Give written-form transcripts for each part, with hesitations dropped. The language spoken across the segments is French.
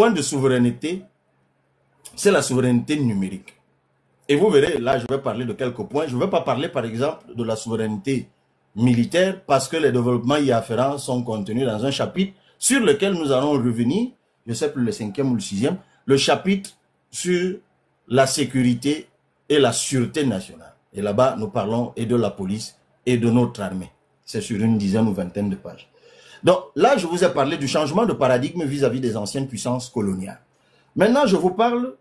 point de souveraineté, c'est la souveraineté numérique. Et vous verrez, là, je vais parler de quelques points. Je ne vais pas parler, par exemple, de la souveraineté militaire parce que les développements y afférents sont contenus dans un chapitre sur lequel nous allons revenir, je ne sais plus le 5e ou le 6e, le chapitre sur la sécurité et la sûreté nationale. Et là-bas, nous parlons et de la police et de notre armée. C'est sur une dizaine ou vingtaine de pages. Donc là, je vous ai parlé du changement de paradigme vis-à-vis des anciennes puissances coloniales. Maintenant, je vous parle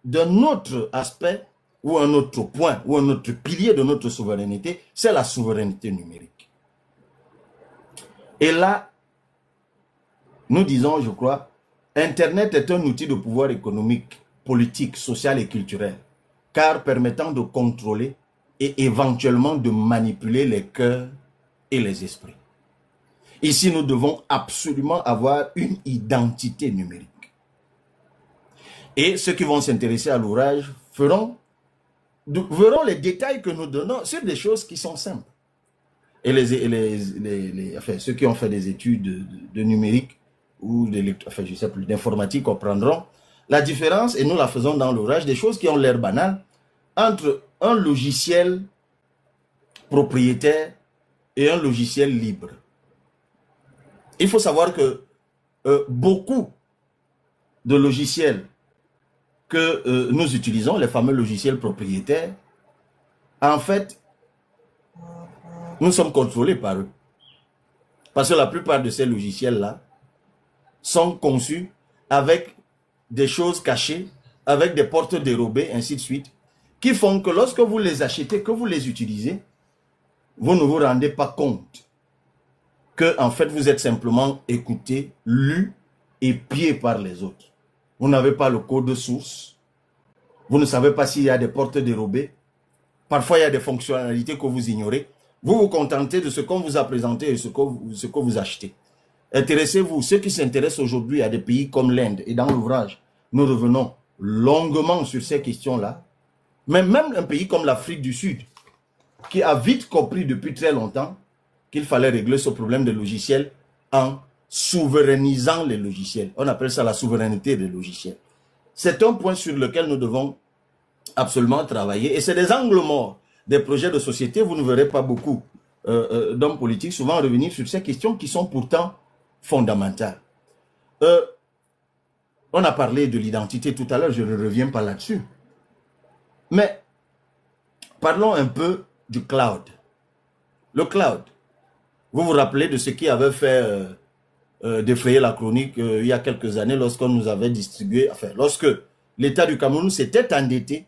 d'un autre aspect ou un autre point ou un autre pilier de notre souveraineté, c'est la souveraineté numérique. Et là, nous disons, je crois, Internet est un outil de pouvoir économique, politique, social et culturel, car permettant de contrôler et éventuellement de manipuler les cœurs et les esprits. Ici, nous devons absolument avoir une identité numérique. Et ceux qui vont s'intéresser à l'ouvrage verront les détails que nous donnons sur des choses qui sont simples. Et enfin, ceux qui ont fait des études de numérique ou je sais plus, d'informatique comprendront la différence, et nous la faisons dans l'ouvrage, des choses qui ont l'air banales, entre un logiciel propriétaire et un logiciel libre. Il faut savoir que beaucoup de logiciels que nous utilisons, les fameux logiciels propriétaires, en fait, nous sommes contrôlés par eux. Parce que la plupart de ces logiciels-là sont conçus avec des choses cachées, avec des portes dérobées, ainsi de suite, qui font que lorsque vous les achetez, que vous les utilisez, vous ne vous rendez pas compte que, en fait, vous êtes simplement écouté, lu et pied par les autres. Vous n'avez pas le code source. Vous ne savez pas s'il y a des portes dérobées. Parfois, il y a des fonctionnalités que vous ignorez. Vous vous contentez de ce qu'on vous a présenté et ce que vous achetez. Intéressez-vous, ceux qui s'intéressent aujourd'hui à des pays comme l'Inde, et dans l'ouvrage, nous revenons longuement sur ces questions-là. Mais même un pays comme l'Afrique du Sud, qui a vite compris depuis très longtemps qu'il fallait régler ce problème de logiciels en souverainisant les logiciels. On appelle ça la souveraineté des logiciels. C'est un point sur lequel nous devons absolument travailler. Et c'est des angles morts des projets de société. Vous ne verrez pas beaucoup d'hommes politiques souvent revenir sur ces questions qui sont pourtant fondamentales. On a parlé de l'identité tout à l'heure, je ne reviens pas là-dessus. Mais parlons un peu du cloud. Le cloud. Vous vous rappelez de ce qui avait fait défrayer la chronique il y a quelques années lorsqu'on nous avait distribué, enfin lorsque l'État du Cameroun s'était endetté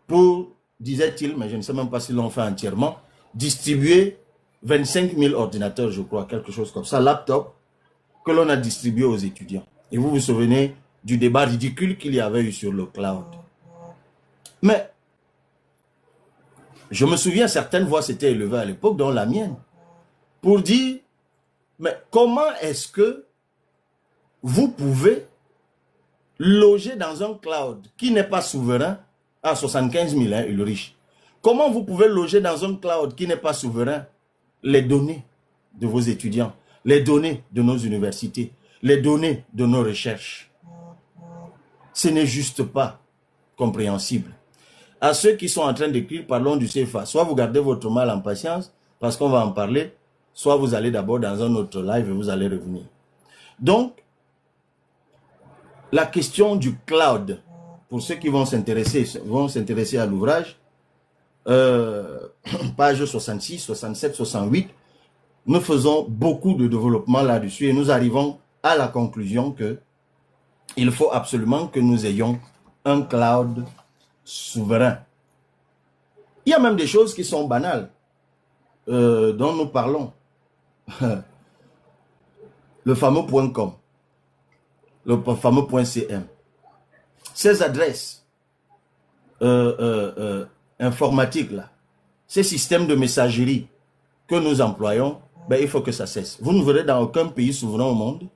pour, disait-il, mais je ne sais même pas s'ils l'ont fait entièrement, distribuer 25 000 ordinateurs, je crois, quelque chose comme ça, laptop, que l'on a distribué aux étudiants. Et vous vous souvenez du débat ridicule qu'il y avait eu sur le cloud. Mais, je me souviens, certaines voix s'étaient élevées à l'époque, dont la mienne, pour dire, mais comment est-ce que vous pouvez loger dans un cloud qui n'est pas souverain à 75 000, hein, Ulrich. Comment vous pouvez loger dans un cloud qui n'est pas souverain les données de vos étudiants, les données de nos universités, les données de nos recherches? Ce n'est juste pas compréhensible. À ceux qui sont en train d'écrire, parlons du CFA. Soit vous gardez votre mal en patience, parce qu'on va en parler, soit vous allez d'abord dans un autre live et vous allez revenir. Donc, la question du cloud, pour ceux qui vont s'intéresser à l'ouvrage, page 66, 67, 68, nous faisons beaucoup de développement là-dessus et nous arrivons à la conclusion que il faut absolument que nous ayons un cloud souverain. Il y a même des choses qui sont banales, dont nous parlons. Le fameux .com, le fameux .cm. Ces adresses informatiques là, ces systèmes de messagerie que nous employons, ben, il faut que ça cesse. Vous ne verrez dans aucun pays souverain au monde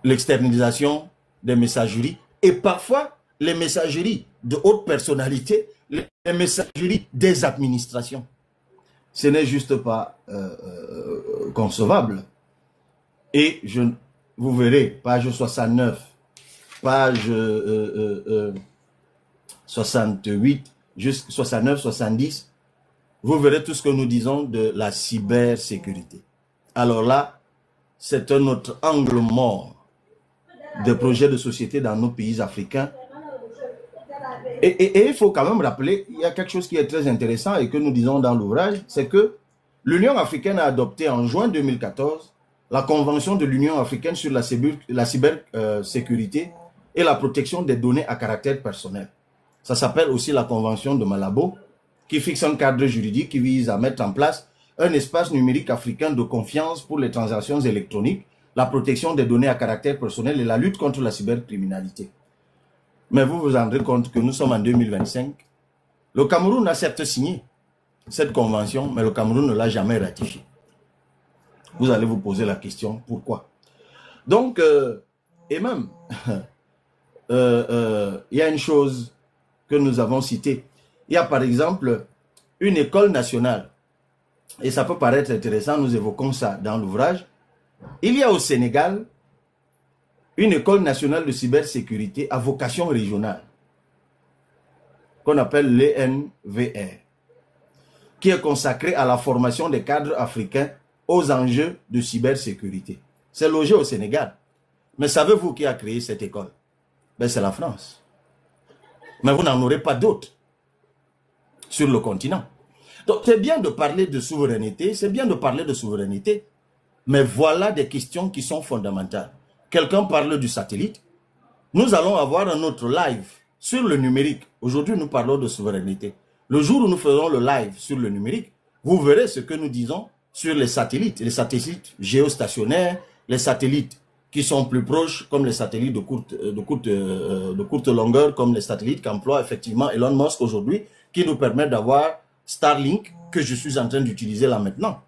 l'externalisation des messageries et parfois les messageries de haute personnalité, les messageries des administrations. Ce n'est juste pas concevable. Et vous verrez, page 69, page 68, jusqu'à 69, 70, vous verrez tout ce que nous disons de la cybersécurité. Alors là, c'est un autre angle mort de projets de société dans nos pays africains. Et il faut quand même rappeler, il y a quelque chose qui est très intéressant et que nous disons dans l'ouvrage, c'est que l'Union africaine a adopté en juin 2014 la Convention de l'Union africaine sur la cybersécurité et la protection des données à caractère personnel. Ça s'appelle aussi la Convention de Malabo, qui fixe un cadre juridique qui vise à mettre en place un espace numérique africain de confiance pour les transactions électroniques, la protection des données à caractère personnel et la lutte contre la cybercriminalité. Mais vous vous rendrez compte que nous sommes en 2025. Le Cameroun a certes signé cette convention, mais le Cameroun ne l'a jamais ratifiée. Vous allez vous poser la question, pourquoi? Donc, et même, il y a une chose que nous avons citée. Il y a par exemple une école nationale, et ça peut paraître intéressant, nous évoquons ça dans l'ouvrage. Il y a au Sénégal une école nationale de cybersécurité à vocation régionale, qu'on appelle l'ENVR, qui est consacrée à la formation des cadres africains aux enjeux de cybersécurité. C'est logé au Sénégal. Mais savez-vous qui a créé cette école? Ben, c'est la France. Mais vous n'en aurez pas d'autres sur le continent. Donc, c'est bien de parler de souveraineté, c'est bien de parler de souveraineté, mais voilà des questions qui sont fondamentales. Quelqu'un parle du satellite. Nous allons avoir un autre live sur le numérique. Aujourd'hui, nous parlons de souveraineté. Le jour où nous ferons le live sur le numérique, vous verrez ce que nous disons sur les satellites géostationnaires, les satellites qui sont plus proches, comme les satellites de courte longueur, comme les satellites qu'emploie effectivement Elon Musk aujourd'hui, qui nous permettent d'avoir Starlink, que je suis en train d'utiliser là maintenant.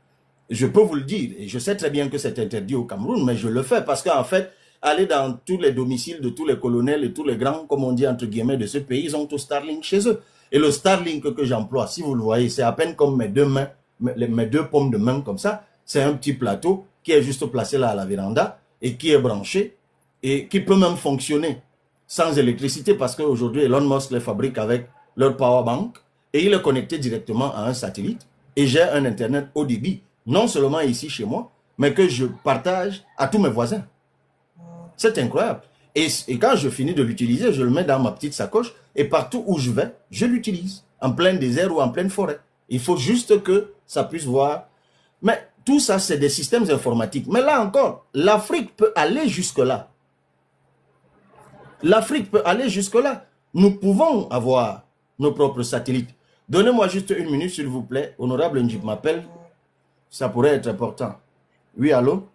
Je peux vous le dire, et je sais très bien que c'est interdit au Cameroun, mais je le fais parce qu'en fait, aller dans tous les domiciles de tous les colonels et tous les grands, comme on dit entre guillemets, de ce pays, ils ont tout Starlink chez eux. Et le Starlink que j'emploie, si vous le voyez, c'est à peine comme mes deux mains, mes deux paumes de main comme ça. C'est un petit plateau qui est juste placé là à la véranda et qui est branché et qui peut même fonctionner sans électricité parce qu'aujourd'hui, Elon Musk les fabrique avec leur power bank et il est connecté directement à un satellite et j'ai un internet haut débit, non seulement ici chez moi, mais que je partage à tous mes voisins. C'est incroyable. Et quand je finis de l'utiliser, je le mets dans ma petite sacoche et partout où je vais, je l'utilise. En plein désert ou en pleine forêt. Il faut juste que ça puisse voir. Mais tout ça, c'est des systèmes informatiques. Mais là encore, l'Afrique peut aller jusque-là. L'Afrique peut aller jusque-là. Nous pouvons avoir nos propres satellites. Donnez-moi juste une minute, s'il vous plaît. Honorable Njib m'appelle. Ça pourrait être important. Oui, allô?